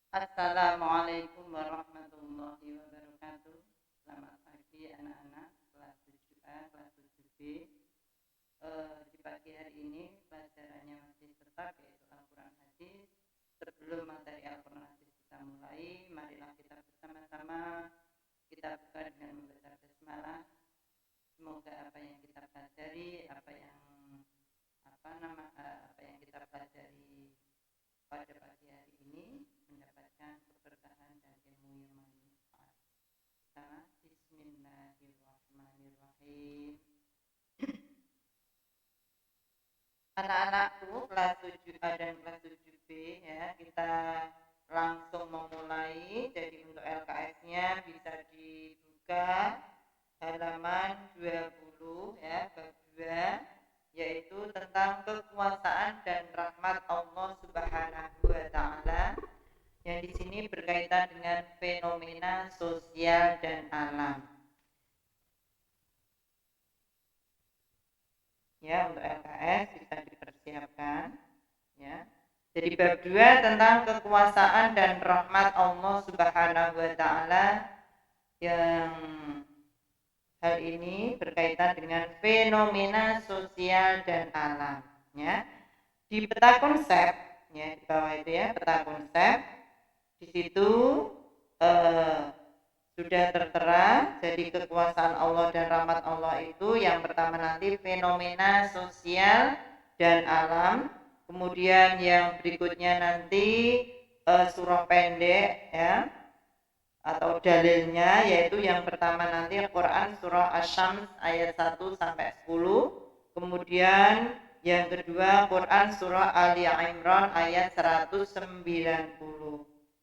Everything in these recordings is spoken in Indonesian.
Assalamualaikum warahmatullahi wabarakatuh. Selamat pagi anak-anak kelas 7A, kelas 7B. Di pagi hari ini pelajarannya masih tetap yaitu Al-Quran Hadis. Sebelum materi Al-Quran Hadis kita mulai, marilah kita bersama-sama kita buka dengan membaca basmalah. Semoga apa yang kita pelajari, apa yang kita pelajari pada pagi hari ini mendapatkan keberkahan dan ilmu yang bermanfaat. Bismillahirrahmanirrahim. Anak-anakku kelas 7A dan kelas 7B ya, kita langsung memulai. Jadi untuk LKS-nya bisa dibuka halaman 20 ya, bab 2, yaitu tentang kekuasaan dan rahmat Allah Subhanahu wa taala, yang di sini berkaitan dengan fenomena sosial dan alam. Ya, untuk LKS bisa dipersiapkan ya. Jadi bab 2 tentang kekuasaan dan rahmat Allah Subhanahu wa taala, yang hal ini berkaitan dengan fenomena sosial dan alam ya. Di peta konsep ya, di bawah itu ya, peta konsep, di situ sudah tertera. Jadi kekuasaan Allah dan rahmat Allah itu yang pertama nanti fenomena sosial dan alam, kemudian yang berikutnya nanti surah pendek ya, atau dalilnya, yaitu yang pertama nanti Al-Quran surah Asy-Syams ayat 1 sampai 10, kemudian yang kedua Quran surah Ali Imran ayat 190,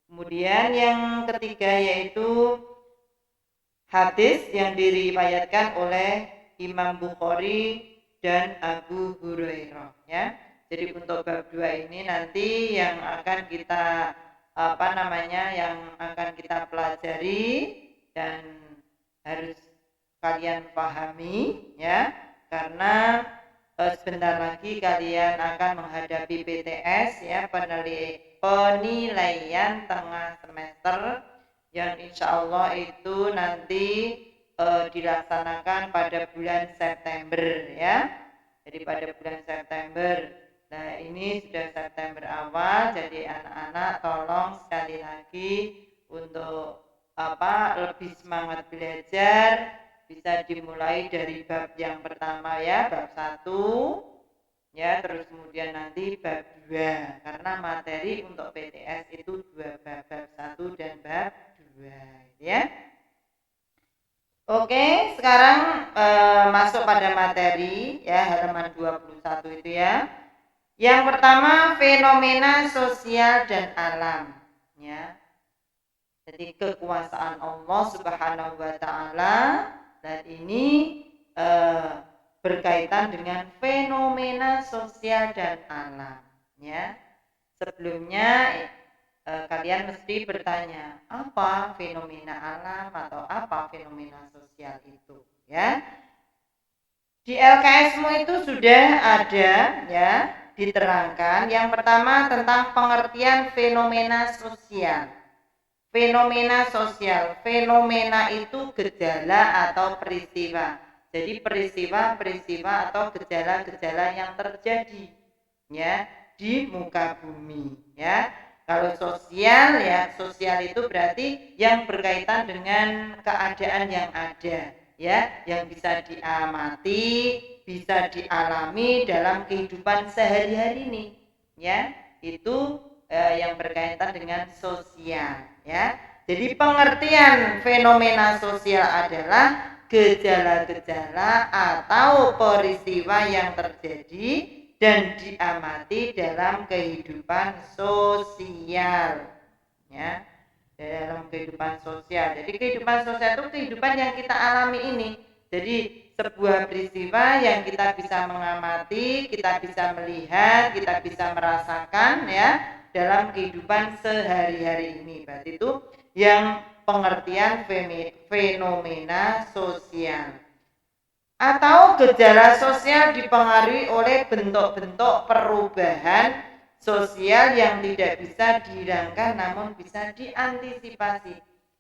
kemudian yang ketiga yaitu hadis yang diriwayatkan oleh Imam Bukhari dan Abu Hurairah ya. Jadi untuk bab 2 ini nanti yang akan kita yang akan kita pelajari dan harus kalian pahami ya, karena sebentar lagi kalian akan menghadapi PTS ya, penilaian tengah semester, yang insya Allah itu nanti dilaksanakan pada bulan September ya. Jadi pada bulan September. Nah ini sudah September awal, jadi anak-anak tolong sekali lagi untuk lebih semangat belajar, bisa dimulai dari bab yang pertama ya, bab 1 ya, terus kemudian nanti bab 2, karena materi untuk PTS itu 2 bab, bab 1 dan bab 2 ya. Oke, sekarang masuk pada materi ya, halaman 21 itu ya. Yang pertama fenomena sosial dan alam ya. Jadi kekuasaan Allah Subhanahu wa taala, dan ini berkaitan dengan fenomena sosial dan alam ya. Sebelumnya kalian mesti bertanya, apa fenomena alam atau apa fenomena sosial itu ya. Di LKS-mu itu sudah ada ya, diterangkan. Yang pertama tentang pengertian fenomena sosial. Fenomena sosial, fenomena itu gejala atau peristiwa. Jadi peristiwa atau gejala-gejala yang terjadi ya di muka bumi ya. Kalau sosial ya, sosial itu berarti yang berkaitan dengan keadaan yang ada ya, yang bisa diamati, bisa dialami dalam kehidupan sehari-hari ini ya. Itu yang berkaitan dengan sosial ya. Jadi pengertian fenomena sosial adalah gejala-gejala atau peristiwa yang terjadi dan diamati dalam kehidupan sosial ya, dalam kehidupan sosial. Jadi kehidupan sosial itu kehidupan yang kita alami ini. Jadi sebuah peristiwa yang kita bisa mengamati, kita bisa melihat, kita bisa merasakan ya dalam kehidupan sehari-hari ini. Berarti itu yang pengertian fenomena sosial. Atau gejala sosial dipengaruhi oleh bentuk-bentuk perubahan sosial yang tidak bisa dihilangkan namun bisa diantisipasi.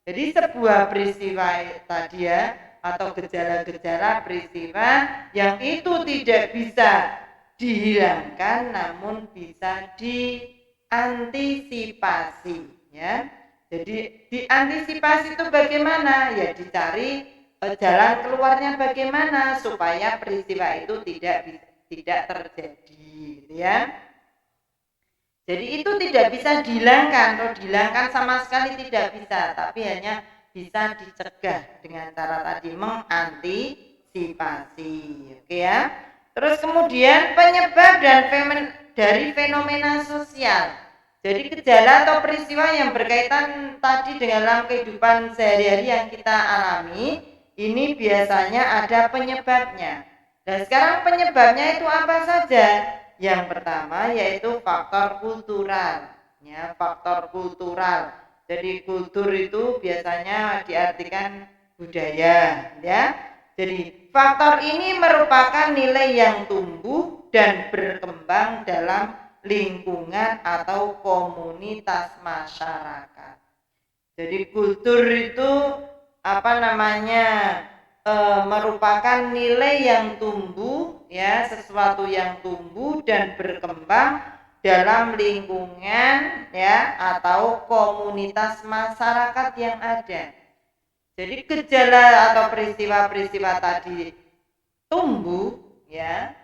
Jadi sebuah peristiwa tadi ya, atau gejala-gejala peristiwa yang itu tidak bisa dihilangkan namun bisa diantisipasi ya. Jadi diantisipasi itu bagaimana? Ya dicari jalan keluarnya bagaimana supaya peristiwa itu tidak terjadi gitu ya. Jadi itu tidak bisa dihilangkan, atau dihilangkan sama sekali tidak bisa, tapi hanya bisa dicegah dengan cara tadi mengantisipasi, oke ya. Terus kemudian penyebab dan dari fenomena sosial. Jadi gejala atau peristiwa yang berkaitan tadi dengan kehidupan sehari-hari yang kita alami, ini biasanya ada penyebabnya. Dan sekarang penyebabnya itu apa saja? Yang pertama yaitu faktor kultural, ya faktor kultural. Jadi kultur itu biasanya diartikan budaya, ya. Jadi faktor ini merupakan nilai yang tumbuh dan berkembang dalam lingkungan atau komunitas masyarakat. Jadi kultur itu merupakan nilai yang tumbuh ya, sesuatu yang tumbuh dan berkembang dalam lingkungan ya atau komunitas masyarakat yang ada. Jadi gejala atau peristiwa-peristiwa tadi tumbuh ya.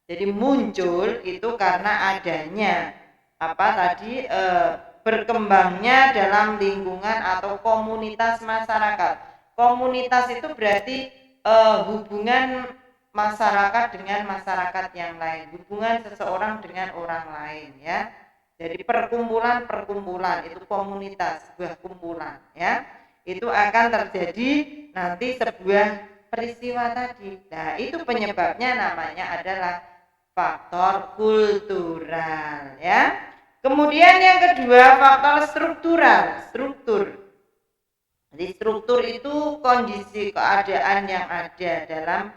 Jadi muncul itu karena adanya berkembangnya dalam lingkungan atau komunitas masyarakat. Komunitas itu berarti hubungan masyarakat dengan masyarakat yang lain, hubungan seseorang dengan orang lain ya. Jadi perkumpulan itu komunitas, sebuah kumpulan ya. Itu akan terjadi nanti sebuah peristiwa tadi. Nah, itu penyebabnya namanya adalah faktor kultural ya. Kemudian yang kedua faktor struktural, struktur. Jadi struktur itu kondisi keadaan yang ada dalam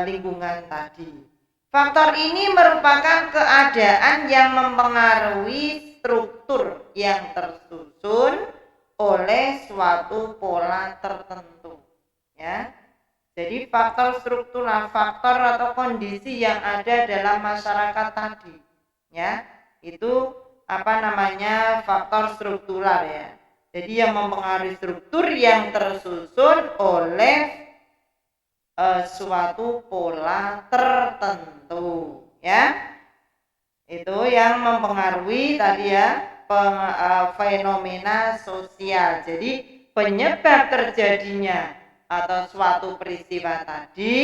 lingkungan tadi. Faktor ini merupakan keadaan yang mempengaruhi struktur yang tersusun oleh suatu pola tertentu. Ya. Jadi faktor struktural, faktor atau kondisi yang ada dalam masyarakat tadi. Ya, itu faktor struktural ya. Jadi yang mempengaruhi struktur yang tersusun oleh suatu pola tertentu ya. Itu yang mempengaruhi tadi ya fenomena sosial. Jadi penyebab terjadinya atau suatu peristiwa tadi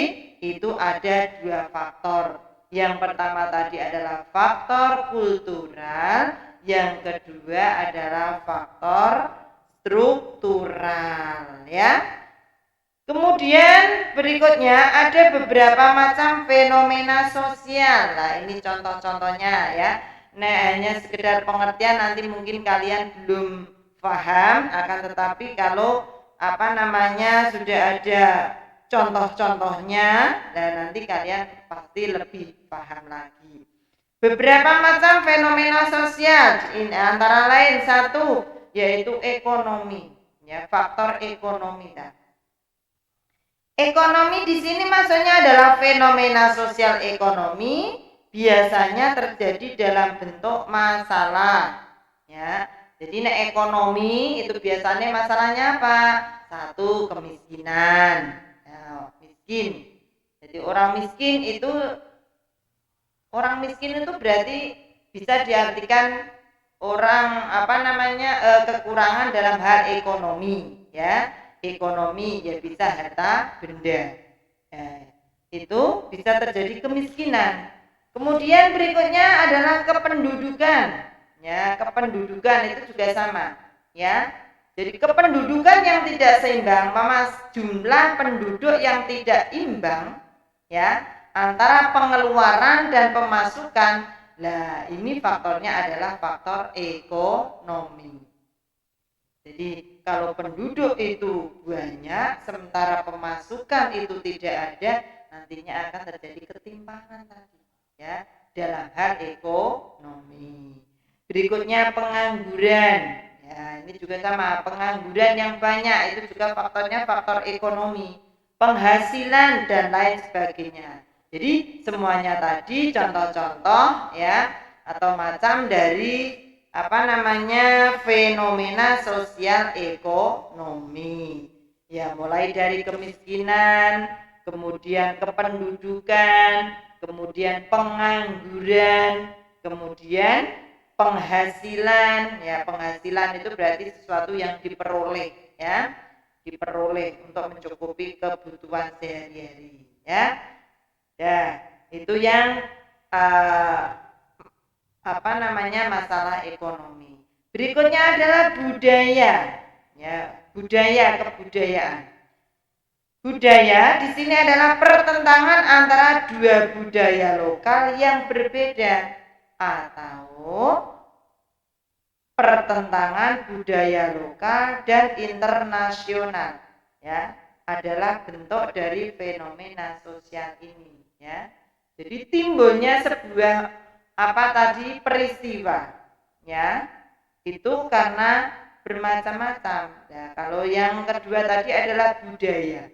itu ada dua faktor. Yang pertama tadi adalah faktor kultural, yang kedua adalah faktor struktural ya. Kemudian berikutnya ada beberapa macam fenomena sosial. Nah, ini contoh-contohnya ya. Nah, hanya sekedar pengertian, nanti mungkin kalian belum paham, akan tetapi kalau sudah ada contoh-contohnya, dan nanti kalian pasti lebih paham lagi. Beberapa macam fenomena sosial, antara lain satu yaitu ekonomi, ya faktor ekonomi. Ekonomi di sini maksudnya adalah fenomena sosial ekonomi biasanya terjadi dalam bentuk masalah, ya. Jadi ekonomi itu biasanya masalahnya apa? Satu, kemiskinan, ya, miskin. Jadi orang miskin itu berarti bisa diartikan orang kekurangan dalam hal ekonomi, ya. Ekonomi ya bisa harta benda, itu bisa terjadi kemiskinan. Kemudian berikutnya adalah kependudukan, ya kependudukan itu juga sama, ya. Jadi kependudukan yang tidak seimbang, jumlah penduduk yang tidak imbang, ya antara pengeluaran dan pemasukan. Nah ini faktornya adalah faktor ekonomi. Jadi kalau penduduk itu banyak, sementara pemasukan itu tidak ada, nantinya akan terjadi ketimpangan tadi, ya. dalam hal ekonomi. Berikutnya pengangguran. Ya, ini juga sama, pengangguran yang banyak itu juga faktornya faktor ekonomi, penghasilan dan lain sebagainya. Jadi semuanya tadi contoh-contoh ya atau macam dari fenomena sosial ekonomi. Ya, mulai dari kemiskinan, kemudian kependudukan, kemudian pengangguran, kemudian penghasilan. Ya, penghasilan itu berarti sesuatu yang diperoleh ya, diperoleh untuk mencukupi kebutuhan sehari-hari ya. Ya, itu yang masalah ekonomi. Berikutnya adalah budaya. Ya, budaya kebudayaan. Budaya di sini adalah pertentangan antara dua budaya lokal yang berbeda atau pertentangan budaya lokal dan internasional ya, adalah bentuk dari fenomena sosial ini ya. Jadi timbulnya sebuah peristiwa ya, itu karena bermacam-macam ya. Kalau yang kedua tadi adalah budaya,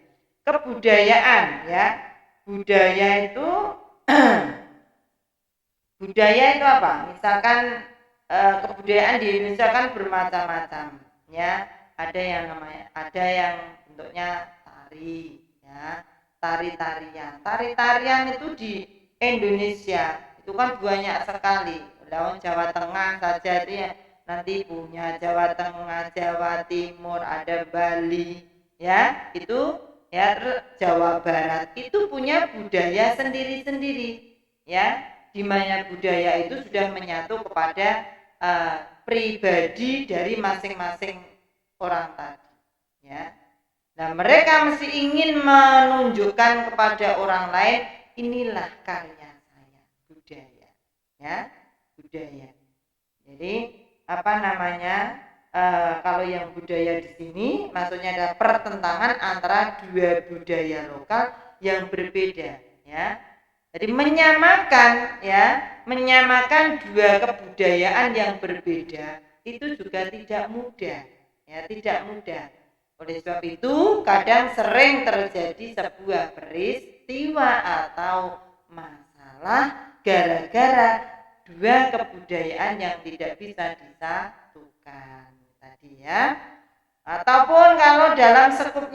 kebudayaan ya. Budaya itu budaya itu apa? Misalkan kebudayaan di Indonesia kan bermacam-macam ya. Ada yang bentuknya tari ya, tari-tarian itu di Indonesia itu kan banyak sekali. Lawan Jawa Tengah saja itu ya nanti punya Jawa Tengah, Jawa Timur, ada Bali ya, itu ya, Jawa Barat itu punya budaya sendiri-sendiri ya, di mana budaya itu sudah menyatu kepada pribadi dari masing-masing orang tadi ya. Nah, mereka mesti ingin menunjukkan kepada orang lain, inilah karya saya, budaya ya, budaya. Jadi kalau yang budaya di sini maksudnya adalah pertentangan antara dua budaya lokal yang berbeda ya. Jadi menyamakan dua kebudayaan yang berbeda itu juga tidak mudah ya, tidak mudah. Oleh sebab itu kadang sering terjadi sebuah peristiwa atau masalah gara-gara dua kebudayaan yang tidak bisa disatukan tadi ya. Ataupun kalau dalam skup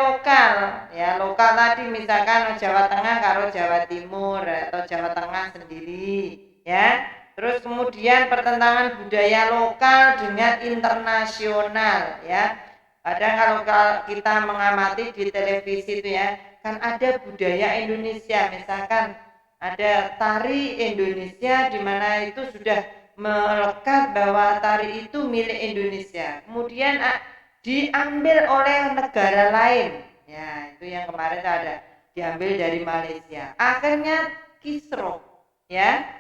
lokal ya, lokal tadi misalkan Jawa Tengah karo Jawa Timur atau Jawa Tengah sendiri ya. Terus kemudian pertentangan budaya lokal dengan internasional ya. Kadang kalau kita mengamati di televisi itu ya, kan ada budaya Indonesia, misalkan ada tari Indonesia di mana itu sudah melekat bahwa tari itu milik Indonesia. Kemudian diambil oleh negara lain ya, itu yang kemarin ada diambil dari Malaysia, akhirnya kisruh ya.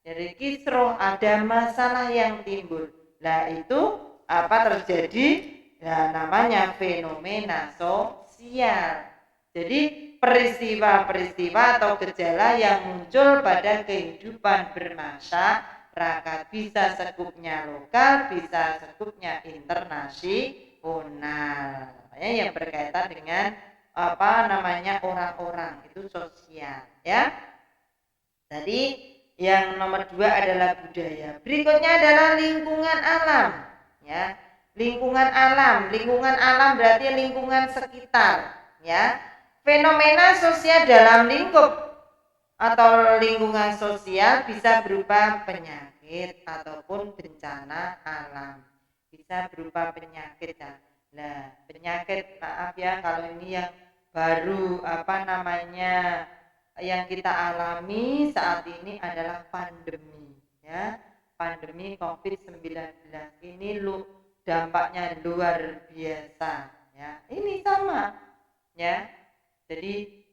Jadi kisruh, ada masalah yang timbul. Nah itu terjadi ya, namanya fenomena sosial. Jadi peristiwa-peristiwa atau gejala yang muncul pada kehidupan bermasyarakat, bisa skupnya lokal, bisa skupnya internasional ya, yang berkaitan dengan orang-orang itu sosial ya. Tadi yang nomor 2 adalah budaya. Berikutnya adalah lingkungan alam ya. Lingkungan alam berarti lingkungan sekitar ya. Fenomena sosial dalam lingkup atau lingkungan sosial bisa berupa penyakit ataupun bencana alam. Bisa berupa penyakit ya. Nah, penyakit, maaf ya kalau ini yang baru yang kita alami saat ini adalah pandemi ya. Pandemi COVID-19 ini dampaknya luar biasa ya. Ini sama ya. Jadi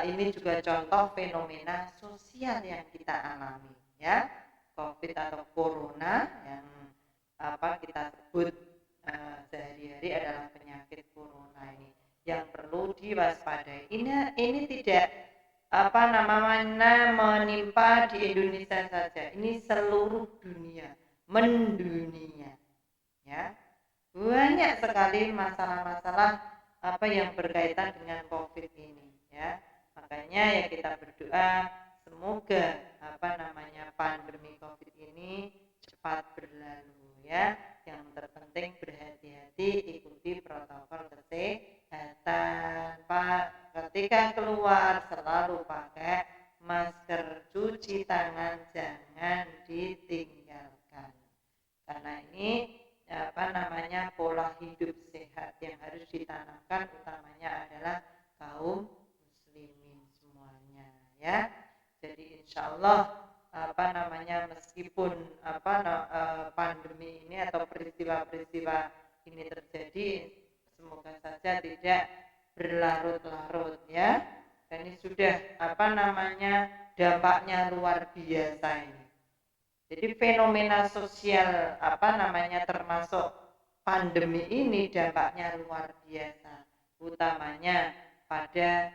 ini juga contoh fenomena sosial yang kita alami ya. COVID atau corona yang kita sebut sehari-hari adalah penyakit corona ini yang perlu diwaspadai. Ini tidak menimpa di Indonesia saja. Ini seluruh dunia, mendunia. Ya. Banyak sekali masalah-masalah yang berkaitan dengan COVID ini, ya. Makanya ya kita berdoa semoga pandemi COVID ini cepat berlalu, ya. Yang terpenting berhati-hati, ikuti protokol kesehatan. Ketika keluar selalu pakai masker, cuci tangan, jangan ditinggalkan. Karena ini pola hidup sehat yang harus ditanamkan utamanya adalah kaum muslimin semuanya, ya. Jadi insya Allah meskipun pandemi ini atau peristiwa-peristiwa ini terjadi, semoga saja tidak berlarut-larut, ya. Dan ini sudah dampaknya luar biasa ini. Jadi fenomena sosial termasuk pandemi ini dampaknya luar biasa, utamanya pada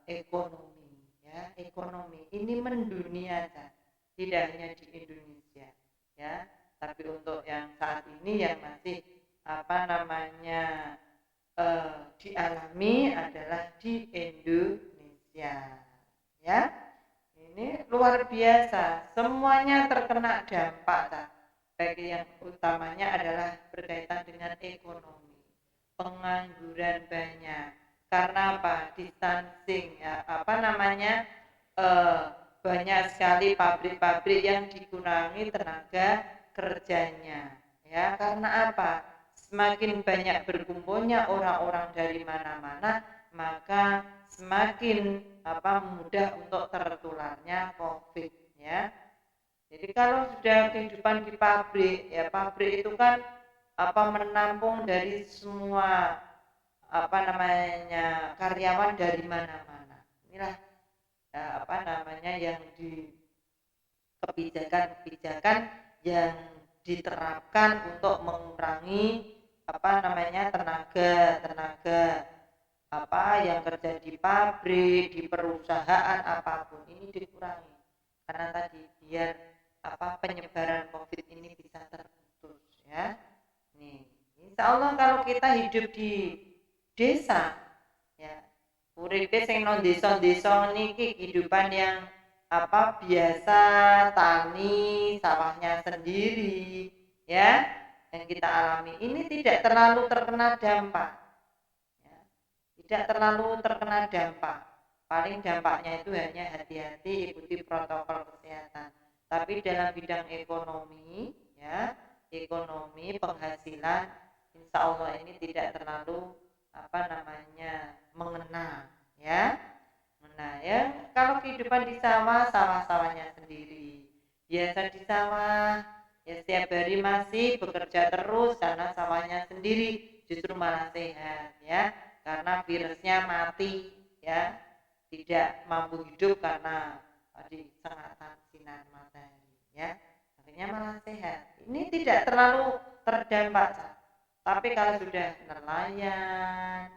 ekonomi, ya. Ekonomi ini mendunia, tidak hanya di Indonesia, ya, tapi untuk yang saat ini yang masih dialami adalah di Indonesia, ya. Ini luar biasa, semuanya terkena dampak, bagi yang utamanya adalah berkaitan dengan ekonomi. Pengangguran banyak. Karena apa? Distancing, ya. Banyak sekali pabrik-pabrik yang dikurangi tenaga kerjanya. Ya, karena apa? Semakin banyak berkumpulnya orang-orang dari mana-mana, maka semakin mudah untuk tertularnya COVID, ya. Jadi kalau sudah kehidupan di pabrik, ya pabrik itu kan menampung dari semua karyawan dari mana-mana. Inilah yang di kebijakan-kebijakan yang diterapkan untuk mengurangi tenaga yang kerja di pabrik, di perusahaan apapun ini dikurangi. Karena tadi biar penyebaran COVID ini bisa terputus, ya. Nih, insya Allah kalau kita hidup di desa, ya, uripe sing nang desa-desa niki kehidupan yang biasa, tani, sawahnya sendiri, ya, yang kita alami ini tidak terlalu terkena dampak, ya. Tidak terlalu terkena dampak. Paling dampaknya itu hanya hati-hati ikuti protokol kesehatan. Tapi dalam bidang ekonomi, ya, ekonomi penghasilan, insya Allah ini tidak terlalu mengena, ya. Nah, ya, kalau kehidupan di sawah, sawah-sawahnya sendiri. Biasa di sawah, ya setiap hari masih bekerja terus karena sawahnya sendiri justru malah sehat, ya. Karena virusnya mati, ya. Tidak mampu hidup karena sengatan sinar matahari, ya. Akhirnya malah sehat. Ini tidak terlalu terdampak, tapi kalau sudah nelayan,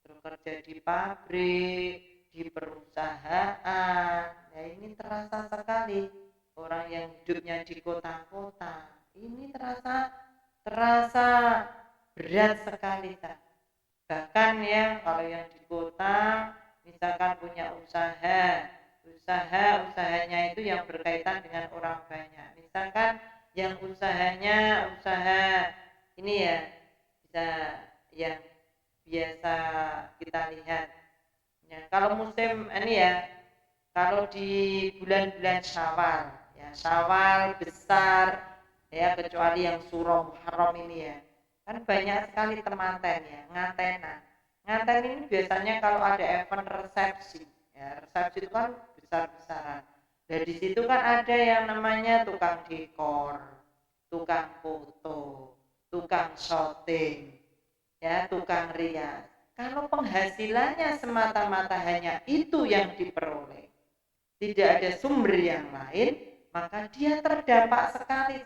bekerja di pabrik, di perusahaan, ya ini terasa sekali. Orang yang hidupnya di kota-kota, ini terasa berat sekali, bahkan ya kalau yang di kota misalkan punya usahanya itu yang berkaitan dengan orang banyak, misalkan yang usahanya usaha ini, ya, bisa yang biasa kita lihat, ya, kalau musim ini, ya, kalau di bulan-bulan Syawal, ya, Syawal besar, ya, kecuali yang Suro Muharram ini, ya, kan banyak sekali temanten, ya, nganten ini biasanya kalau ada event resepsi, ya, resepsi itu kan besar-besaran. Dan di situ kan ada yang namanya tukang dekor, tukang foto, tukang syuting, ya, tukang rias. Kalau penghasilannya semata-mata hanya itu yang diperoleh, tidak ada sumber yang lain, maka dia terdampak sekali,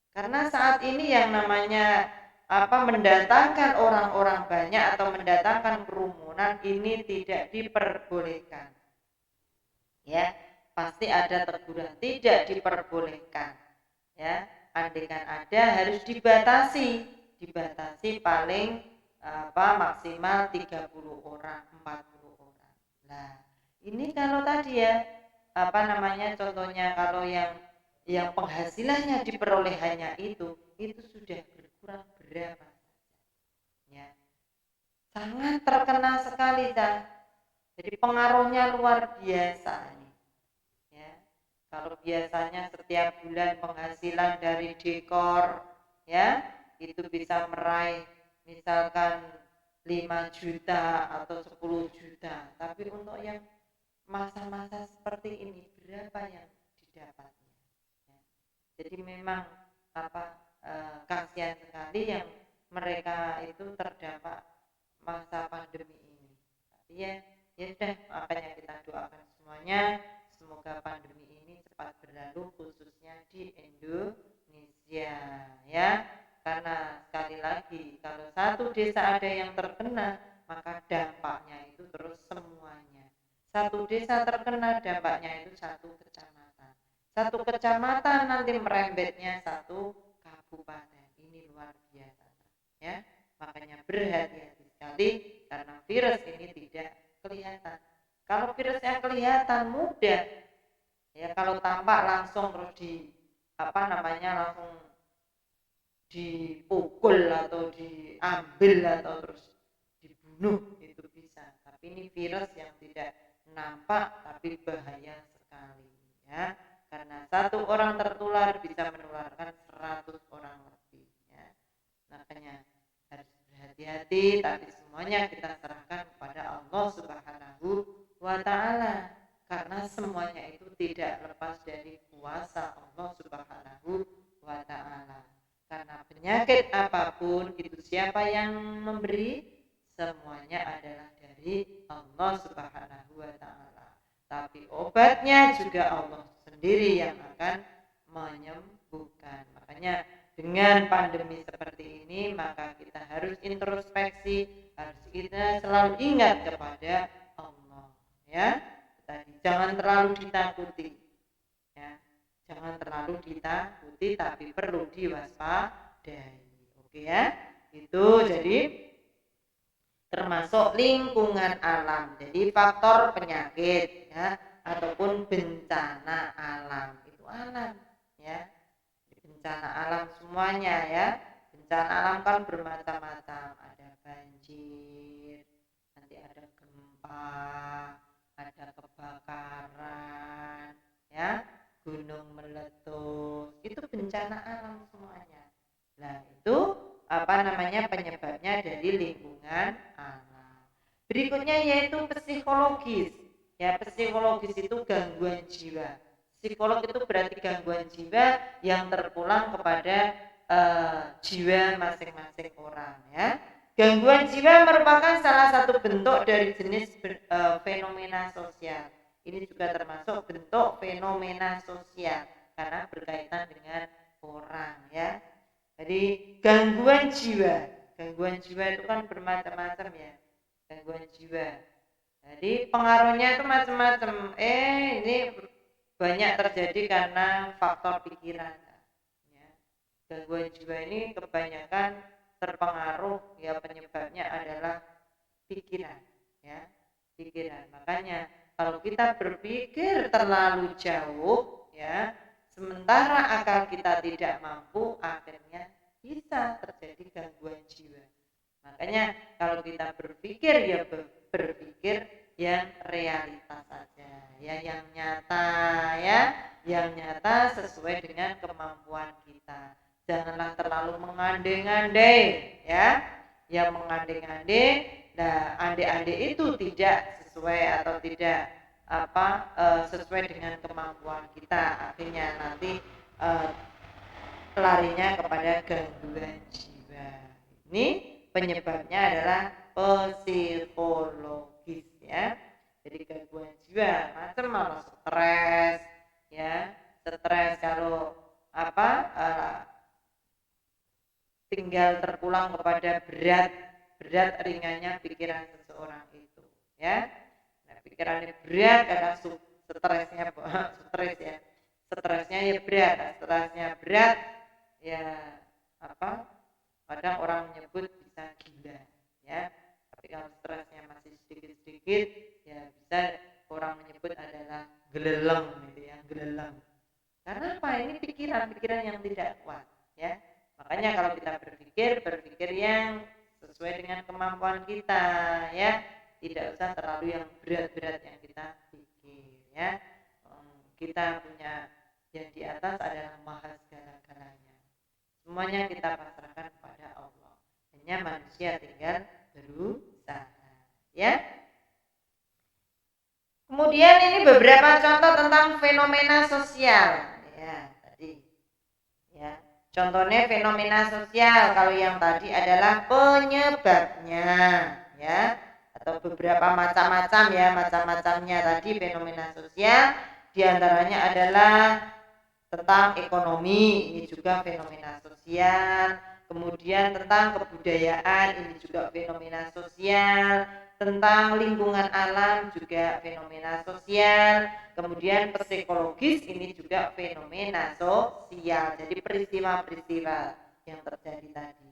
karena saat ini yang namanya mendatangkan orang-orang banyak atau mendatangkan kerumunan kerumunan ini tidak diperbolehkan. Ya, pasti ada teguran, tidak diperbolehkan. Ya, andaikan ada harus dibatasi paling maksimal 30 orang, 40 orang. Nah, ini kalau tadi ya contohnya kalau yang penghasilannya diperolehannya itu sudah berkurang berapa? Ya, sangat terkena sekali, jadi pengaruhnya luar biasa ini. Ya, kalau biasanya setiap bulan penghasilan dari dekor ya itu bisa meraih misalkan 5 juta atau 10 juta, tapi untuk yang masa-masa seperti ini berapa yang didapatnya? Ya. Jadi memang kasihan sekali yang mereka itu terdampak masa pandemi ini. Tapi ya sudah, makanya kita doakan semuanya semoga pandemi ini cepat berlalu, khususnya di Indonesia ya. Karena sekali lagi kalau satu desa ada yang terkena, maka dampaknya itu terus semuanya. Satu desa terkena, dampaknya itu satu kecamatan. Satu kecamatan nanti merembetnya satu kabupaten. Ini luar biasa ya. Makanya berhati-hati sekali karena virus ini tidak kelihatan. Kalau virus yang kelihatan mudah ya, kalau tampak langsung terus langsung dipukul atau diambil atau terus dibunuh itu bisa. Tapi ini virus yang tidak nampak tapi bahaya sekali ya. Karena satu orang tertular bisa menularkan 100 orang lebih ya. Makanya harus berhati-hati, tapi semuanya kita serahkan kepada Allah Subhanahu wa Ta'ala, karena semuanya itu tidak lepas dari kuasa Allah Subhanahu wa Ta'ala. Karena penyakit apapun itu siapa yang memberi? Semuanya adalah dari Allah Subhanahu wa Ta'ala. Tapi obatnya juga Allah sendiri yang akan menyembuhkan. Makanya dengan pandemi seperti ini maka kita harus introspeksi, harus kita selalu ingat kepada Allah ya. Tadi jangan terlalu ditakuti ya, jangan terlalu ditakuti tapi perlu diwaspadai. Oke ya, itu jadi termasuk lingkungan alam. Jadi faktor penyakit ya ataupun bencana alam itu alam ya. Bencana alam semuanya ya. Bencana alam kan bermacam-macam, ada banjir, nanti ada gempa, ada kebakaran ya, gunung meletus, itu bencana alam semuanya. Nah itu penyebabnya dari lingkungan alam. Berikutnya yaitu psikologis ya. Psikologis itu gangguan jiwa. Psikolog itu berarti gangguan jiwa yang terpulang kepada jiwa masing-masing orang ya. Gangguan jiwa merupakan salah satu bentuk dari jenis fenomena sosial. Ini juga termasuk bentuk fenomena sosial karena berkaitan dengan orang ya. Jadi gangguan jiwa itu kan bermacam-macam ya. Gangguan jiwa. Jadi pengaruhnya itu macam-macam. Ini banyak terjadi karena faktor pikiran ya. Gangguan jiwa ini kebanyakan terpengaruh ya, penyebabnya adalah pikiran ya, pikiran. Makanya kalau kita berpikir terlalu jauh ya, sementara akal kita tidak mampu, akhirnya bisa terjadi gangguan jiwa. Makanya kalau kita berpikir ya berpikir yang realitas saja ya, yang nyata ya, yang nyata sesuai dengan kemampuan kita. Janganlah terlalu mengandai-andai ya, yang mengandai-andai. Nah, andai-andai itu tidak sesuai atau tidak sesuai dengan kemampuan kita, akhirnya nanti larinya kepada gangguan jiwa. Ini penyebabnya adalah psikologis ya. Jadi gangguan jiwa macam stres ya, stres kalau tinggal terpulang kepada berat berat ringannya pikiran seseorang itu, ya. Nah, pikirannya berat, kadang stresnya stres ya, stresnya ya berat, stresnya berat ya apa? Kadang orang menyebut bisa gila, ya. Tapi kalau stresnya masih sedikit-sedikit, ya bisa orang menyebut adalah geleleng, gitu ya, geleleng. Karena apa? Ini pikiran-pikiran yang tidak kuat, ya. Makanya kalau kita berpikir yang sesuai dengan kemampuan kita, ya. Tidak usah terlalu yang berat-berat yang kita pikir, ya. Kita punya yang di atas adalah maha segala-galanya. Semuanya kita pasrahkan kepada Allah. Hanya manusia tinggal berusaha, ya. Kemudian ini beberapa contoh tentang fenomena sosial, ya tadi, ya. Contohnya fenomena sosial, kalau yang tadi adalah penyebabnya, ya, atau beberapa macam-macam ya, macam-macamnya tadi fenomena sosial, diantaranya adalah tentang ekonomi, ini juga fenomena sosial. Kemudian tentang kebudayaan, ini juga fenomena sosial. Tentang lingkungan alam juga fenomena sosial. Kemudian psikologis, ini juga fenomena sosial. Jadi peristiwa-peristiwa yang terjadi tadi.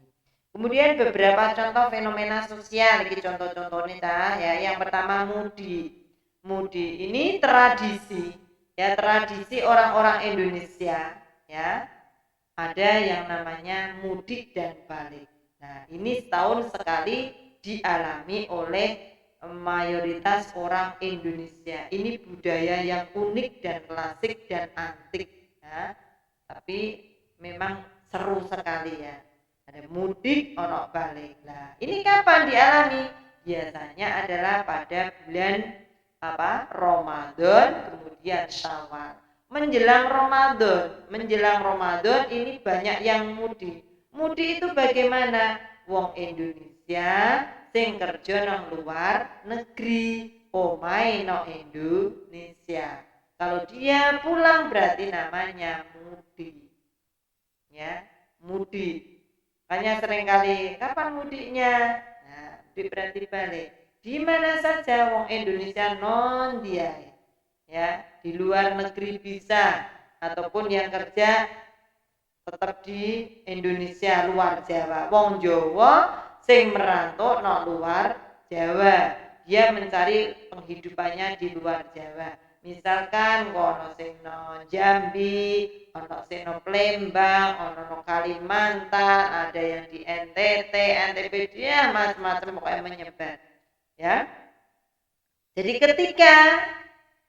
Kemudian beberapa contoh fenomena sosial, ini contoh-contohnya ya. Yang pertama mudi. Mudi ini tradisi, ya, tradisi orang-orang Indonesia, ya. Ada yang namanya mudik dan balik. Nah, ini setahun sekali dialami oleh mayoritas orang Indonesia. Ini budaya yang unik dan klasik dan antik, ya. Tapi memang seru sekali ya. Ada mudik, ono balik. Nah, ini kapan dialami? Biasanya adalah pada bulan Ramadan, kemudian Syawal. Menjelang Ramadan ini banyak yang mudik. Mudik itu bagaimana? Wong Indonesia sing kerja nang luar negeri, omahe nang Indonesia. Kalau dia pulang berarti namanya mudik. Ya, mudik. Hanya seringkali kapan mudiknya? Nah, mudik berarti balik. Di mana saja wong Indonesia non dia, ya, di luar negeri bisa, ataupun yang kerja tetap di Indonesia luar Jawa. Wong Jawa sing merantau no luar Jawa, dia mencari penghidupannya di luar Jawa. Misalkan ono sing no Jambi, ono sing no Palembang, ono no Kalimantan, ada yang di NTT, NTB, dia macam-macam pokoknya menyebar, ya. Jadi ketika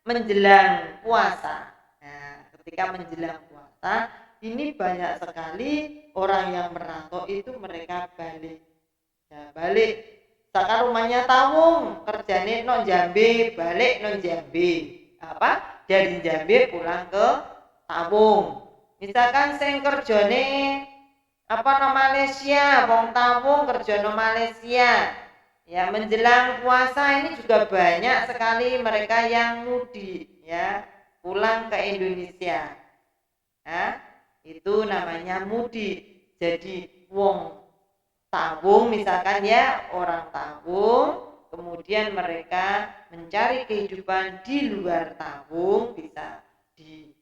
menjelang puasa, nah, ketika menjelang puasa ini banyak sekali orang yang merantau itu mereka balik, ya, balik. Sekarang rumahnya Tawung, kerjane non Jambi, balik non Jambi, dari Jambi pulang ke Tawung. Misalkan sing kerjane Malaysia, wong Tawung kerja no Malaysia. Ya, menjelang puasa ini juga banyak sekali mereka yang mudik, ya, pulang ke Indonesia. Nah, itu namanya mudik. Jadi wong Tawung misalkan ya, orang Tawung, kemudian mereka mencari kehidupan di luar Tawung, bisa di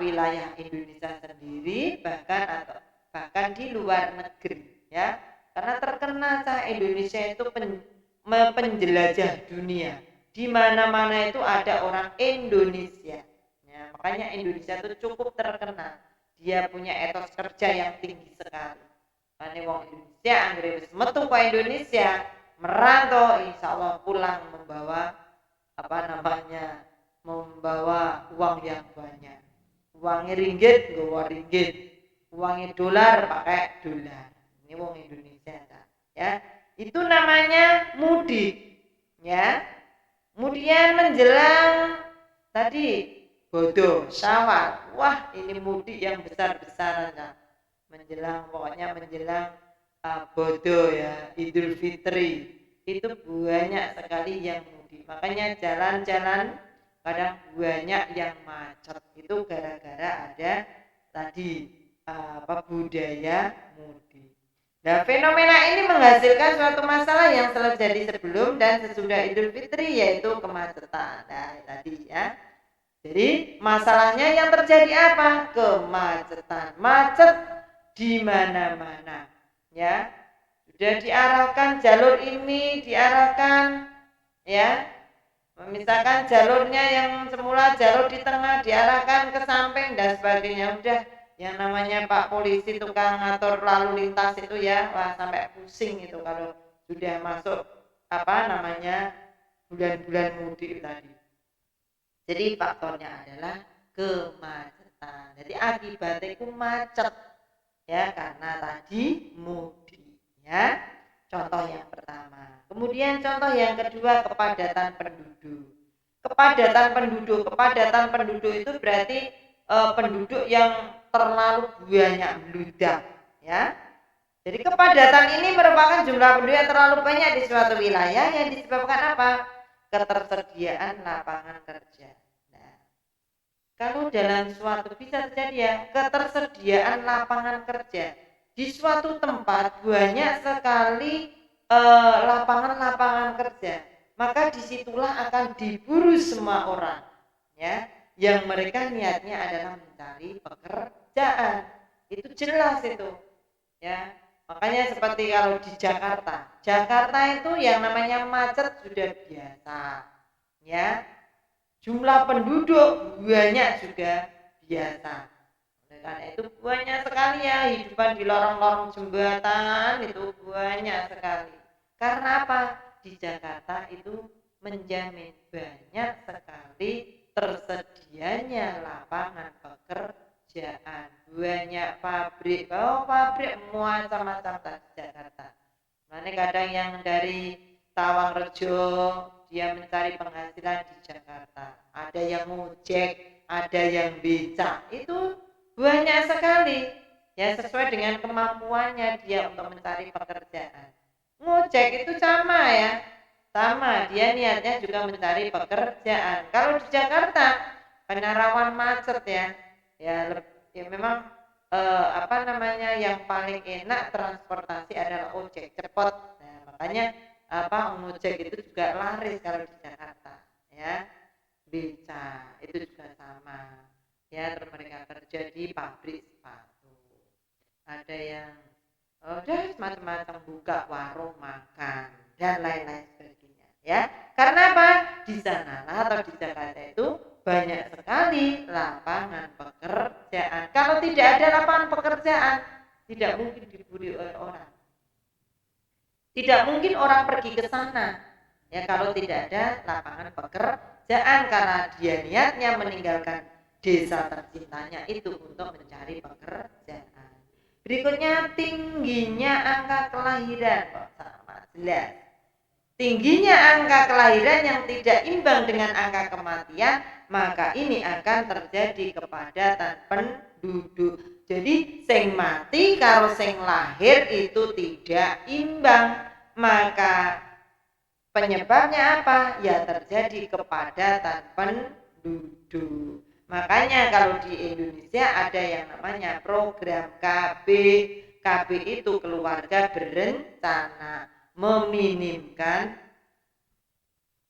wilayah Indonesia sendiri, bahkan di luar negeri, ya. Karena terkenal Indonesia itu penjelajah dunia. Di mana-mana itu ada orang Indonesia. Ya, makanya Indonesia itu cukup terkenal. Dia punya etos kerja yang tinggi sekali. Karena wong Indonesia anggere metu ke Indonesia, merantau, insya Allah pulang membawa membawa uang yang banyak. Uangnya ringgit, bawa ringgit. Uangnya dolar, pakai dolar. Ini wong Indonesia, ya. Itu namanya mudik, ya. Kemudian menjelang tadi bodoh, Syawal. Wah, ini mudik yang besar-besaran, ya. Menjelang bodoh ya, Idul Fitri. Itu banyak sekali yang mudik. Makanya jalan-jalan kadang banyak yang macet. Itu gara-gara ada tadi budaya mudik. Nah, fenomena ini menghasilkan suatu masalah yang terjadi sebelum dan sesudah Idul Fitri, yaitu kemacetan. Nah, tadi ya. Jadi masalahnya yang terjadi apa? Kemacetan. Macet di mana-mana. Ya. Sudah diarahkan jalur ini, diarahkan ya. Misalkan jalurnya yang semula jalur di tengah diarahkan ke samping dan sebagainya. Udah yang namanya Pak Polisi tukang ngatur lalu lintas itu ya, wah sampai pusing itu kalau sudah masuk apa namanya bulan-bulan mudik tadi. Jadi faktornya adalah kemacetan. Jadi akibatnya itu macet ya karena tadi mudik ya. Contoh yang pertama. Kemudian contoh yang kedua, kepadatan penduduk. Kepadatan penduduk itu berarti penduduk yang terlalu banyak bludak ya. Jadi kepadatan ini merupakan jumlah penduduk yang terlalu banyak di suatu wilayah yang disebabkan apa? Ketersediaan lapangan kerja. Nah, kalau dalam suatu bisa terjadi ya ketersediaan lapangan kerja di suatu tempat banyak sekali lapangan-lapangan kerja, maka disitulah akan diburu semua orang ya yang mereka niatnya adalah mencari pekerjaan. Itu jelas itu ya. Makanya seperti kalau di Jakarta itu yang namanya macet sudah biasa ya. Jumlah penduduk banyak juga biasa. Karena itu banyak sekali ya hidupan di lorong-lorong jembatan itu banyak sekali. Karena apa? Di Jakarta itu menjamin banyak sekali tersedianya lapangan pekerjaan, banyak pabrik, pabrik macam-macam di Jakarta. Mana kadang yang dari Tawangrejo dia mencari penghasilan di Jakarta, ada yang ngojek, ada yang becak, itu banyak sekali ya sesuai dengan kemampuannya dia untuk mencari pekerjaan. Ngojek itu sama ya, sama dia niatnya juga mencari pekerjaan. Kalau di Jakarta karena rawan macet ya memang apa namanya yang paling enak transportasi adalah ojek cepat. Nah, makanya apa ngojek itu juga laris kalau di Jakarta ya. Beca itu juga sama ya, terus mereka kerja di pabrik sepatu, ada yang udah macam-macam buka warung makan dan lain-lain sebagainya ya. Karena apa? Di sana atau di Jakarta itu banyak sekali lapangan pekerjaan. Kalau tidak ada lapangan pekerjaan, tidak mungkin diburu oleh orang. Tidak mungkin orang pergi ke sana ya kalau tidak ada lapangan pekerjaan, karena dia niatnya meninggalkan desa tercintanya itu untuk mencari pekerjaan. Berikutnya tingginya angka kelahiran. Sama jelas. Tingginya angka kelahiran yang tidak imbang dengan angka kematian, maka ini akan terjadi kepadatan penduduk. Jadi sing mati karo sing lahir itu tidak imbang, maka penyebabnya apa? Ya terjadi kepadatan penduduk. Makanya kalau di Indonesia ada yang namanya program KB. KB itu keluarga berencana, meminimkan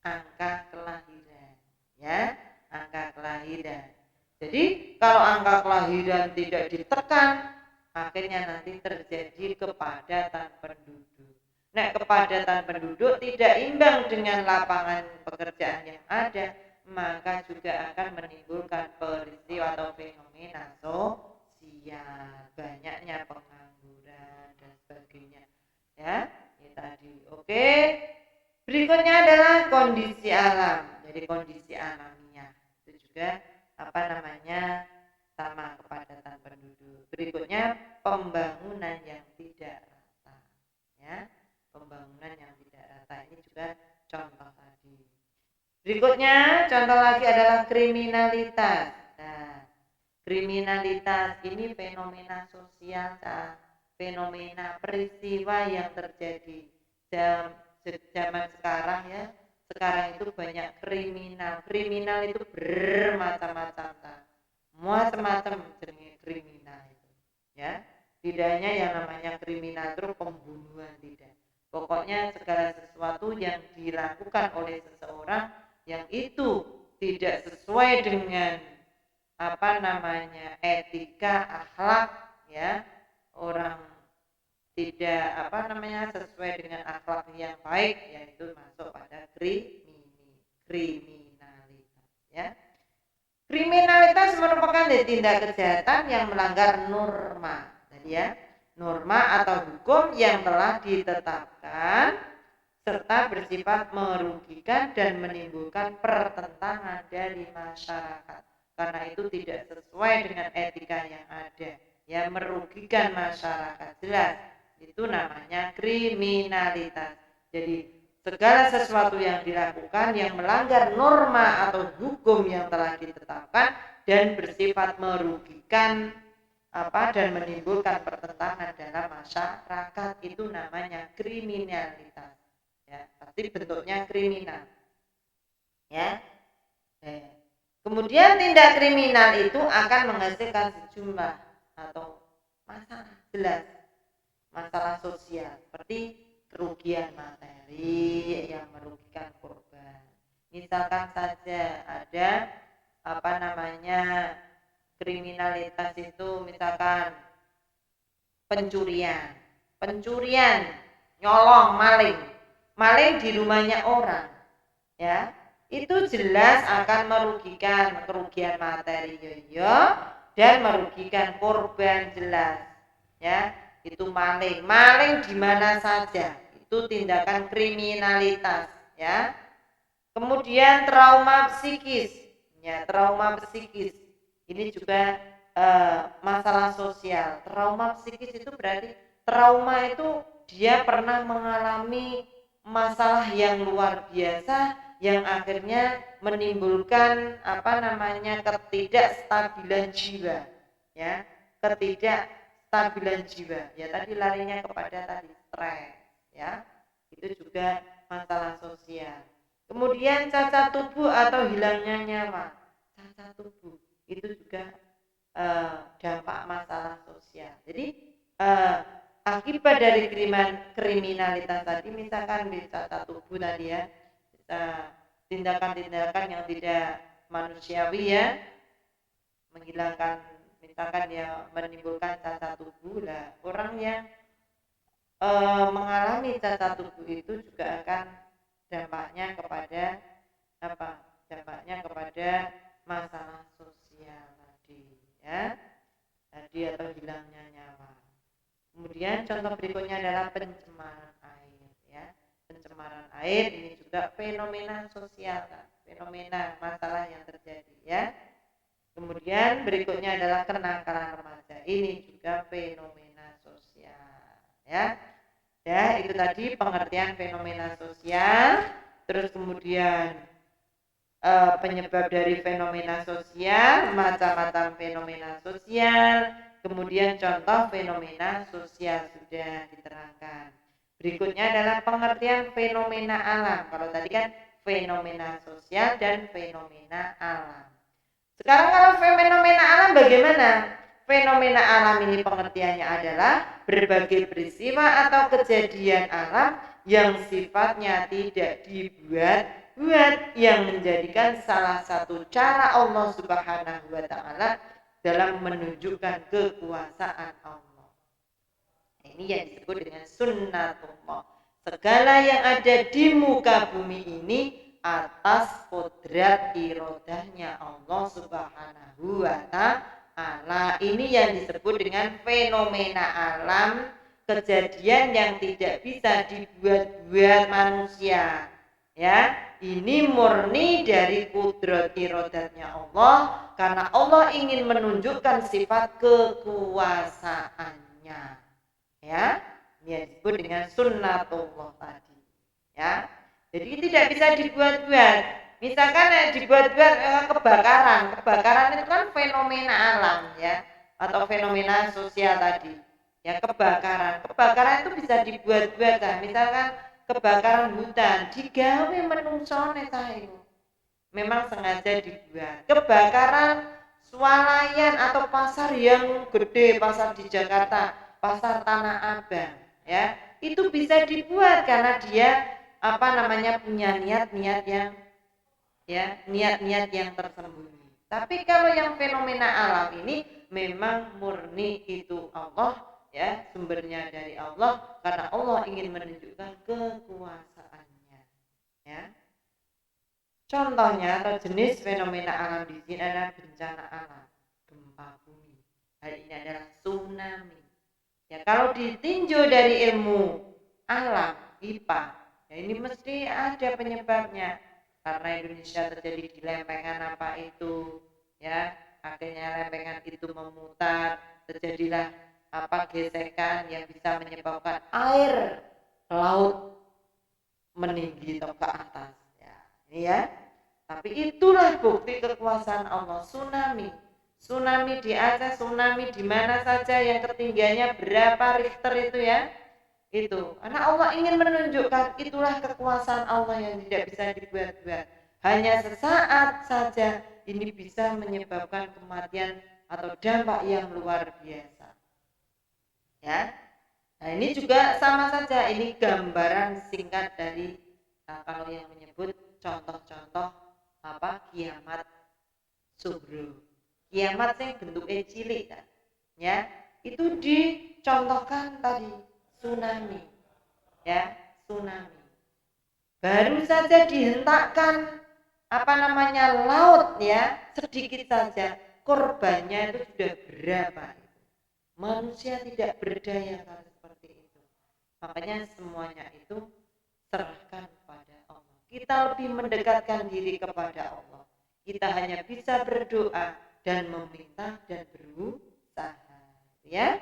angka kelahiran ya, angka kelahiran. Jadi kalau angka kelahiran tidak ditekan, akhirnya nanti terjadi kepadatan penduduk. Nah, kepadatan penduduk tidak imbang dengan lapangan pekerjaan yang ada, maka juga akan menimbulkan peristiwa atau fenomena sosial, banyaknya pengangguran dan sebagainya ya. Ini tadi. Oke. Berikutnya adalah kondisi alam. Jadi kondisi alamiah itu juga apa namanya sama kepadatan penduduk. Berikutnya pembangunan yang tidak rata ya. Pembangunan yang tidak rata ini juga contoh tadi. Berikutnya contoh lagi adalah kriminalitas. Nah, kriminalitas ini fenomena sosial, fenomena peristiwa yang terjadi zaman sekarang ya. Sekarang itu banyak kriminal itu bermacam-macam, macam-macam jenis kriminal itu ya. Tidak hanya yang namanya kriminal terus pembunuhan, tidak. Pokoknya segala sesuatu yang dilakukan oleh seseorang yang itu tidak sesuai dengan etika, akhlak, ya, orang tidak sesuai dengan akhlak yang baik, yaitu masuk pada kriminalitas, ya. Kriminalitas merupakan tindak kejahatan yang melanggar norma, tadi ya, norma atau hukum yang telah ditetapkan serta bersifat merugikan dan menimbulkan pertentangan dari masyarakat. Karena itu tidak sesuai dengan etika yang ada, ya, merugikan masyarakat, jelas itu namanya kriminalitas. Jadi segala sesuatu yang dilakukan yang melanggar norma atau hukum yang telah ditetapkan dan bersifat merugikan dan menimbulkan pertentangan dalam masyarakat, itu namanya kriminalitas, ya, pasti bentuknya kriminal, ya. Kemudian tindak kriminal itu akan menghasilkan sejumlah atau masalah, jelas masalah sosial seperti kerugian materi yang merugikan korban. Misalkan saja ada kriminalitas itu, misalkan pencurian, nyolong, maling di rumahnya orang, ya, itu jelas akan merugikan, kerugian materi dan merugikan korban, jelas, ya. Itu maling di mana saja itu tindakan kriminalitas, ya. Kemudian trauma psikis, ya, trauma psikis ini juga masalah sosial. Trauma psikis itu berarti trauma itu dia pernah mengalami masalah yang luar biasa yang akhirnya menimbulkan ketidakstabilan jiwa, ya, ketidakstabilan jiwa, ya, tadi larinya kepada stres, ya, itu juga masalah sosial. Kemudian cacat tubuh atau hilangnya nyawa, cacat tubuh itu juga dampak masalah sosial. Jadi akibat dari kriminalitas tadi, misalkan cacat tubuh tadi, ya, tindakan-tindakan yang tidak manusiawi, ya, menghilangkan, misalkan dia menimbulkan cacat tubuh, lah orang yang mengalami cacat tubuh itu juga akan dampaknya kepada masalah sosial tadi, ya, atau hilangnya nyawa. Kemudian contoh berikutnya adalah pencemaran air, ya. Pencemaran air ini juga fenomena sosial, fenomena masalah yang terjadi, ya. Kemudian berikutnya adalah kenakalan remaja, ini juga fenomena sosial, ya. Ya, itu tadi pengertian fenomena sosial. Terus kemudian penyebab dari fenomena sosial, macam-macam fenomena sosial, kemudian contoh fenomena sosial sudah diterangkan. Berikutnya adalah pengertian fenomena alam. Kalau tadi kan fenomena sosial dan fenomena alam. Sekarang kalau fenomena alam bagaimana? Fenomena alam ini pengertiannya adalah berbagai peristiwa atau kejadian alam yang sifatnya tidak dibuat-buat, yang menjadikan salah satu cara Allah Subhanahu wa Ta'ala dalam menunjukkan kekuasaan Allah. Ini yang disebut dengan sunnatullah. Segala yang ada di muka bumi ini atas kodrat irodahnya Allah Subhanahu wa Ta'ala. Ini yang disebut dengan fenomena alam, kejadian yang tidak bisa dibuat-buat manusia, ya. Ini murni dari kodrat irodatnya Allah, karena Allah ingin menunjukkan sifat kekuasaannya, ya. Ini yang disebut dengan sunnatullah tadi, ya. Jadi tidak bisa dibuat-buat. Misalkan dibuat-buat kebakaran itu kan fenomena alam, ya, atau fenomena sosial tadi, ya. Kebakaran itu bisa dibuat-buat, kan. Misalkan kebakaran hutan digawe menungsone sae, memang sengaja dibuat. Kebakaran swalayan atau pasar yang gede, pasar di Jakarta, pasar Tanah Abang, ya. Itu bisa dibuat karena dia punya niat-niat yang tersembunyi. Tapi kalau yang fenomena alam ini memang murni itu Allah, ya, sumbernya dari Allah karena Allah ingin menunjukkan kekuasaannya, ya. Contohnya atau jenis fenomena alam di sini adalah bencana alam, gempa bumi. Hal ini adalah tsunami. Ya, kalau ditinjau dari ilmu alam IPA, ya ini mesti ada penyebabnya. Karena Indonesia terjadi di lempengan apa itu, ya, akhirnya lempengan itu memutar, terjadilah gesekan yang bisa menyebabkan air laut meninggi atau ke atas, ya, ini ya. Tapi itulah bukti kekuasaan Allah. Tsunami di Aceh, tsunami di mana saja yang ketinggiannya berapa Richter itu, ya. Itu karena Allah ingin menunjukkan itulah kekuasaan Allah yang tidak bisa dibuat-buat. Hanya sesaat saja ini bisa menyebabkan kematian atau dampak yang luar biasa, ya. Nah, ini juga sama saja, ini gambaran singkat dari kalau yang menyebut contoh-contoh kiamat sughra. Kiamat yang bentuknya cilik kan, ya. Itu dicontohkan tadi tsunami, ya, tsunami. Baru saja dihentakkan laut, ya, sedikit saja korbannya itu sudah berapa. Manusia tidak berdaya kalau seperti itu. Makanya semuanya itu serahkan kepada Allah. Kita lebih mendekatkan diri kepada Allah. Kita hanya bisa berdoa dan meminta dan berusaha, ya.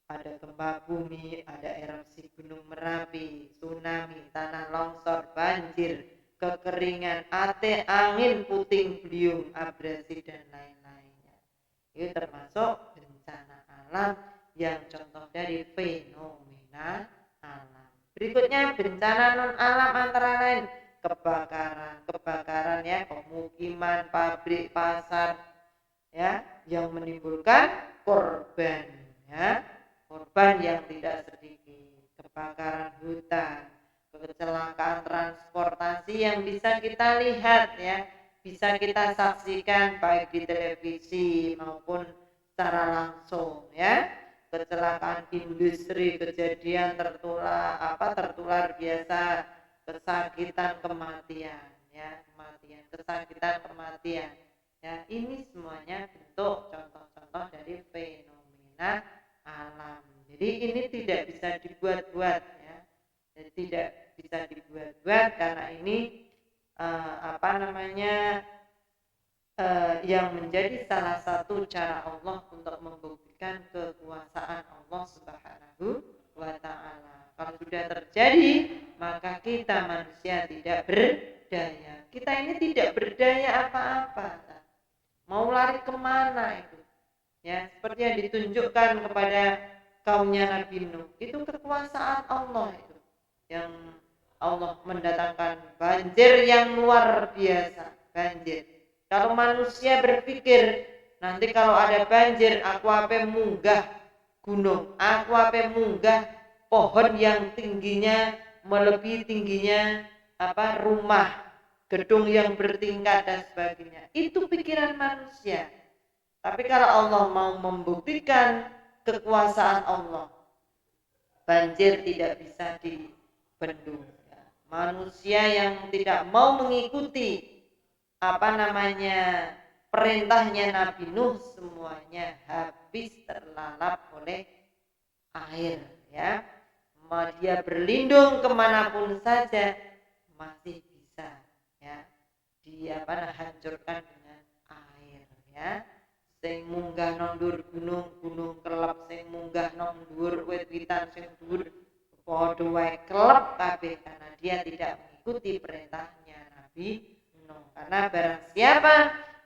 Ada gempa bumi, ada erupsi gunung Merapi, tsunami, tanah longsor, banjir, kekeringan, angin puting beliung, abrasi dan lain-lainnya. Itu termasuk bencana alam yang contoh dari fenomena alam. Berikutnya bencana non alam antara lain kebakaran, ya, pemukiman, pabrik, pasar, ya, yang menimbulkan korban, ya, korban yang tidak sedikit, kebakaran hutan, kecelakaan transportasi yang bisa kita lihat, ya, bisa kita saksikan baik di televisi maupun secara langsung, ya. Kecelakaan industri, kejadian tertular biasa, kesakitan, kematian, ya, kematian, ya. Ini semuanya bentuk contoh-contoh dari fenomena alam. Jadi ini tidak bisa dibuat-buat, ya. Jadi tidak bisa dibuat-buat karena ini yang menjadi salah satu cara Allah untuk membuktikan kekuasaan Allah Subhanahu wa ta'ala. Kalau sudah terjadi, maka kita manusia tidak berdaya. Kita ini tidak berdaya apa-apa. Mau lari kemana itu? Ya, seperti yang ditunjukkan kepada kaumnya Nabi Nuh. Itu kekuasaan Allah itu. Yang Allah mendatangkan banjir yang luar biasa, banjir. Kalau manusia berpikir, nanti kalau ada banjir, aku munggah gunung, aku munggah pohon yang tingginya melebihi tingginya rumah, gedung yang bertingkat dan sebagainya. Itu pikiran manusia. Tapi kalau Allah mau membuktikan kekuasaan Allah, banjir tidak bisa dibendung. Manusia yang tidak mau mengikuti perintahnya Nabi Nuh, semuanya habis terlalap oleh air, ya. Dia berlindung kemanapun saja masih bisa, ya, dia hancurkan dengan air, ya. Sing munggah nondur gunung kelep, sing munggah nondur wit-witan sing dhuwur padha wae kelep kabeh karena dia tidak mengikuti perintahnya Nabi Nuh. Karena barang siapa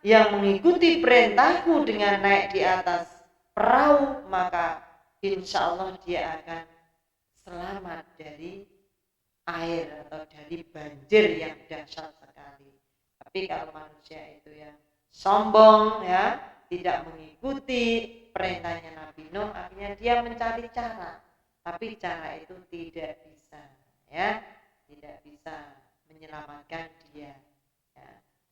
yang mengikuti perintahku dengan naik di atas perahu, maka insya Allah dia akan selamat dari air atau dari banjir yang dahsyat sekali. Tapi kalau manusia itu yang sombong, ya, tidak mengikuti perintahnya Nabi Nuh, akhirnya dia mencari cara, tapi cara itu tidak bisa, ya, tidak bisa menyelamatkan dia. Ya.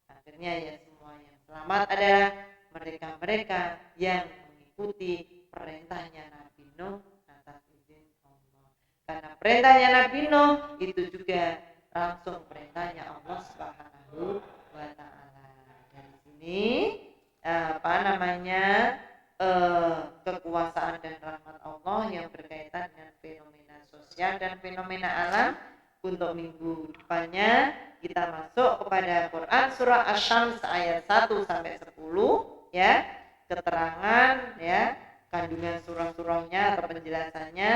Akhirnya ya semua yang selamat adalah mereka-mereka yang mengikuti perintahnya Nabi Nuh atas izin Allah. Karena perintahnya Nabi Nuh itu juga langsung perintahnya Allah Subhanahu wa Ta'ala. Dari sini kekuasaan dan rahmat Allah yang berkaitan dengan fenomena sosial dan fenomena alam. Untuk minggu depannya kita masuk kepada Quran surah Asy-Syams ayat 1 sampai 10, ya, keterangan, ya, kandungan surah-surahnya atau penjelasannya.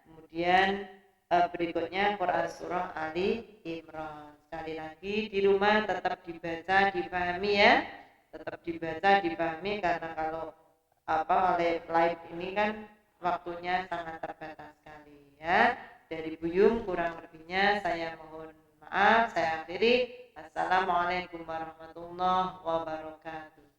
Kemudian berikutnya Quran surah Ali Imran. Sekali lagi di rumah tetap dibaca, dipahami, ya, tetap dibaca, dipahami, karena kalau live ini kan waktunya sangat terbatas sekali, ya. Dari Buyung kurang lebihnya saya mohon maaf, saya akhiri. Assalamualaikum warahmatullahi wabarakatuh.